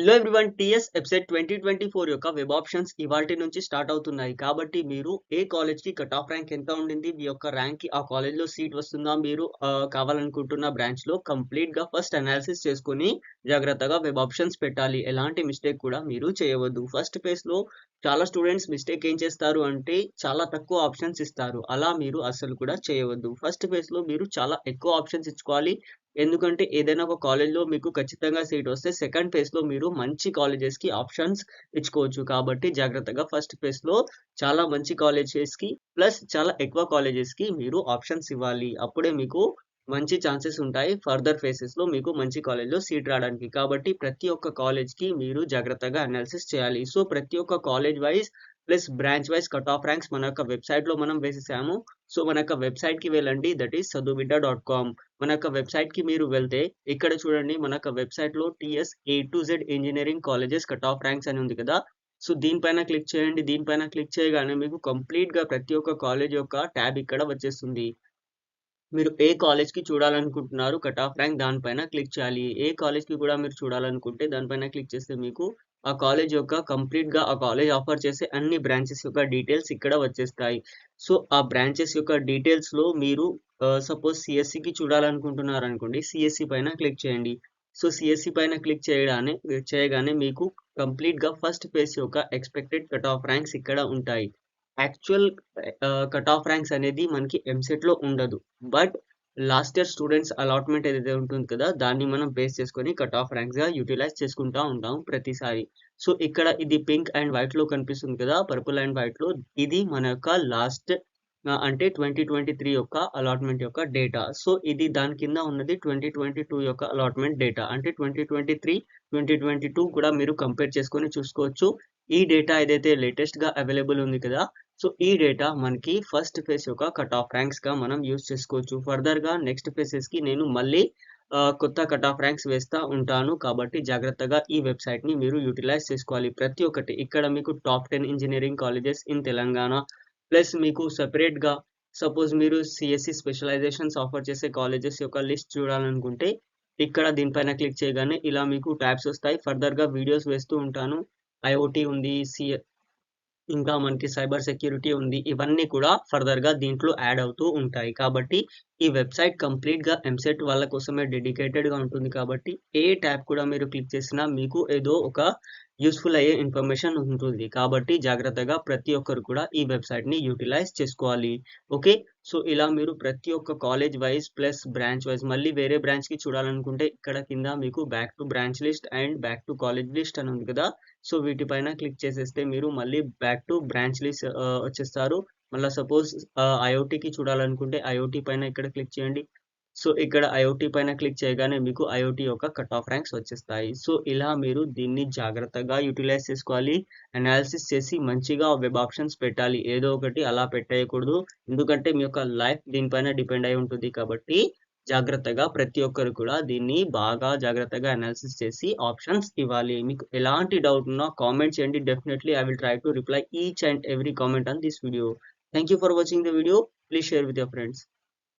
Hello everyone, TS website 2024 యొక్క web options ఇవాల్టి నుంచి స్టార్ట్ అవుతున్నాయి. కాబట్టి మీరు ఏ కాలేజ్‌కి కట్ ఆఫ్ ర్యాంక్ ఎంత ఉండింది, మీ యొక్క ర్యాంక్‌కి ఆ కాలేజ్‌లో సీట్ వస్తుందా, మీరు కావాలనుకుంటున్న బ్రాంచ్‌లో కంప్లీట్‌గా ఫస్ట్ అనాలిసిస్ చేసుకొని జాగ్రత్తగా వెబ్ ఆప్షన్స్ పెట్టాలి. ఎలాంటి మిస్టేక్ కూడా మీరు చేయవద్దు. ఫస్ట్ ఫేజ్‌లో చాలా స్టూడెంట్స్ మిస్టేక్ ఏం చేస్తారు అంటే చాలా తక్కువ ఆప్షన్స్ ఇస్తారు. అలా మీరు అస్సలు కూడా చేయవద్దు. ఫస్ట్ ఫేజ్‌లో మీరు చాలా ఎక్కువ ఆప్షన్స్ ఇచ్చుకోవాలి. ఎందుకంటే ఏదైనా ఒక కాలేజ్‌లో మీకు ఖచ్చితంగా సీట్ వస్తే సెకండ్ ఫేజ్‌లో మీరు మంచి కాలేజెస్‌కి ఆప్షన్స్ ఇచ్చుకోవచ్చు. కాబట్టి జాగ్రత్తగా ఫస్ట్ ఫేజ్‌లో చాలా మంచి కాలేజెస్‌కి ప్లస్ చాలా ఎక్కువ కాలేజెస్‌కి మీరు ఆప్షన్స్ ఇవ్వాలి. అప్పుడే మీకు మంచి ఛాన్సెస్ ఉంటాయి. ఫర్దర్ ఫేజెస్‌లో మీకు మంచి కాలేజ్‌లో సీట్ రావడానికి. కాబట్టి ప్రతి ఒక్క కాలేజ్‌కి మీరు జాగ్రత్తగా అనాలిసిస్ చేయాలి. సో, ప్రతి ఒక్క college wise plus branch wise cut off ranks మన యొక్క వెబ్‌సైట్‌లో మనం వేసేసాము. సో, మన యొక్క వెబ్‌సైట్‌కి వెళ్ళండి. That is saduvidya.com. మన యొక్క వెబ్‌సైట్‌కి మీరు వెళ్తే ఇక్కడ చూడండి, మన యొక్క వెబ్‌సైట్‌లో TS A to Z engineering colleges cut off ranks అని ఉంది కదా! సో, దీనిపైన క్లిక్ చేయండి. దీనిపైన క్లిక్ చేయగానే మీకు కంప్లీట్‌గా ప్రతి ఒక్క కాలేజ్ యొక్క ట్యాబ్ ఇక్కడ వచ్చేస్తుంది. మీరు ఏ కాలేజ్‌కి చూడాలనుకుంటున్నారు కట్ ఆఫ్ ర్యాంక్ దానిపైన క్లిక్ చేయాలి. ఏ కాలేజ్‌కి కూడా మీరు చూడాలనుకుంటే దానిపైన క్లిక్ చేస్తే మీకు ఆ కాలేజ్ యొక్క కంప్లీట్‌గా ఆ కాలేజ్ ఆఫర్ చేసే అన్ని బ్రాంచెస్ యొక్క డీటెయిల్స్ ఇక్కడ వచ్చేస్తాయి. సో, ఆ బ్రాంచెస్ యొక్క డీటెయిల్స్‌లో మీరు సపోజ్ సీఎస్‌సికి చూడాలనుకుంటున్నారనుకోండి. సీఎస్‌సి పైన క్లిక్ చేయండి. సో, సీఎస్‌సి పైన చేయగానే మీకు కంప్లీట్‌గా ఫస్ట్ ఫేజ్ యొక్క ఎక్స్‌పెక్టెడ్ కట్ ఆఫ్ ర్యాంక్స్ ఇక్కడ ఉంటాయి. యాక్చువల్ కట్ ఆఫ్ ర్యాంక్స్ అనేది మనకి ఎంసెట్‌లో ఉండదు. But last year students allotment ఏదైతే ఉంటుంది కదా! దాన్ని మనం బేస్ చేసుకొని కట్ ఆఫ్ ర్యాంక్స్‌గా యుటిలైజ్ చేసుకుంటా ఉంటాం ప్రతిసారి. సో, ఇక్కడ ఇది పింక్ అండ్ వైట్‌లో కనిపిస్తుంది కదా! పర్పుల్ అండ్ వైట్‌లో ఇది మన యొక్క లాస్ట్ అంటే 2023 యొక్క అలాట్‌మెంట్ యొక్క డేటా. సో, ఇది దాని కింద ఉన్నది 2022 యొక్క అలాట్‌మెంట్ డేటా. అంటే 2023, 2022 కూడా మీరు కంపేర్ చేసుకొని చూసుకోవచ్చు. ఈ డేటా ఏదైతే లేటెస్ట్‌గా అవైలబుల్ ఉంది కదా! సో, ఈ డేటా మనకి ఫస్ట్ ఫేజ్ యొక్క కట్ ఆఫ్ ర్యాంక్స్‌గా మనం యూజ్ చేసుకోవచ్చు. ఫర్దర్‌గా నెక్స్ట్ ఫేజెస్‌కి నేను మళ్ళీ కొత్త కట్ ఆఫ్ ర్యాంక్స్ వేస్తా ఉంటాను. కాబట్టి జాగ్రత్తగా ఈ వెబ్‌సైట్‌ని మీరు యుటిలైజ్ చేసుకోవాలి. ప్రతి ఒక్కటి ఇక్కడ మీకు top 10 engineering colleges in Telangana plus మీకు సెపరేట్‌గా సపోజ్ మీరు సీఎస్‌సి స్పెషలైజేషన్స్ ఆఫర్ చేసే కాలేజెస్ యొక్క లిస్ట్ చూడాలనుకుంటే ఇక్కడ దీనిపైన క్లిక్ చేయగానే ఇలా మీకు ట్యాబ్స్ వస్తాయి. ఫర్దర్‌గా వీడియోస్ వేస్తూ ఉంటాను. ఐఓటీ ఉంది. ఇంకా మనకి సైబర్ సెక్యూరిటీ ఉంది. ఇవన్నీ కూడా ఫర్దర్‌గా దీంట్లో యాడ్ అవుతూ ఉంటాయి. కాబట్టి ఈ వెబ్‌సైట్ కంప్లీట్‌గా ఎంసెట్ వాళ్ళ కోసమే డెడికేటెడ్‌గా ఉంటుంది కాబట్టి ఏ ట్యాబ్ కూడా మీరు క్లిక్ చేసినా మీకు ఏదో ఒక యూజ్‌ఫుల్ అయ్యే ఇన్ఫర్మేషన్ ఉంటుంది. కాబట్టి జాగ్రత్తగా ప్రతి ఒక్కరు కూడా ఈ వెబ్‌సైట్‌ని యుటిలైజ్ చేసుకోవాలి. ఓకే. సో, ఇలా మీరు ప్రతి ఒక్క college wise plus branch wise మళ్ళీ వేరే బ్రాంచ్‌కి చూడాలనుకుంటే ఇక్కడ కింద మీకు back to branch list and back to college list అని ఉంది కదా! సో, వీటిపైన క్లిక్ చేసేస్తే మీరు మళ్ళీ బ్యాక్ టు బ్రాంచ్ లిస్ట్ వచ్చేస్తారు. మళ్ళా సపోజ్ ఐఓటీకి చూడాలనుకుంటే ఐఓటీ పైన ఇక్కడ క్లిక్ చేయండి. సో, ఇక్కడ ఐఓటీ పైన క్లిక్ చేయగానే మీకు ఐఓటీ యొక్క కట్ ఆఫ్ ర్యాంక్స్ వచ్చేస్తాయి. సో, ఇలా మీరు దీన్ని జాగ్రత్తగా యుటిలైజ్ చేసుకోవాలి. అనాలిసిస్ చేసి మంచిగా వెబ్ ఆప్షన్స్ పెట్టాలి. ఏదో ఒకటి అలా పెట్టేయకూడదు. ఎందుకంటే మీ యొక్క లైఫ్ దీనిపైన డిపెండ్ అయి ఉంటుంది కాబట్టి జాగ్రత్తగా ప్రతి ఒక్కరు కూడా దీన్ని బాగా జాగ్రత్తగా అనాలిసిస్ చేసి ఆప్షన్స్ ఇవ్వాలి. మీకు ఎలాంటి డౌట్ ఉన్నా కామెంట్ చేయండి. Definitely I will try to reply each and every comment on this video. Thank you for watching the video. Please share with your friends.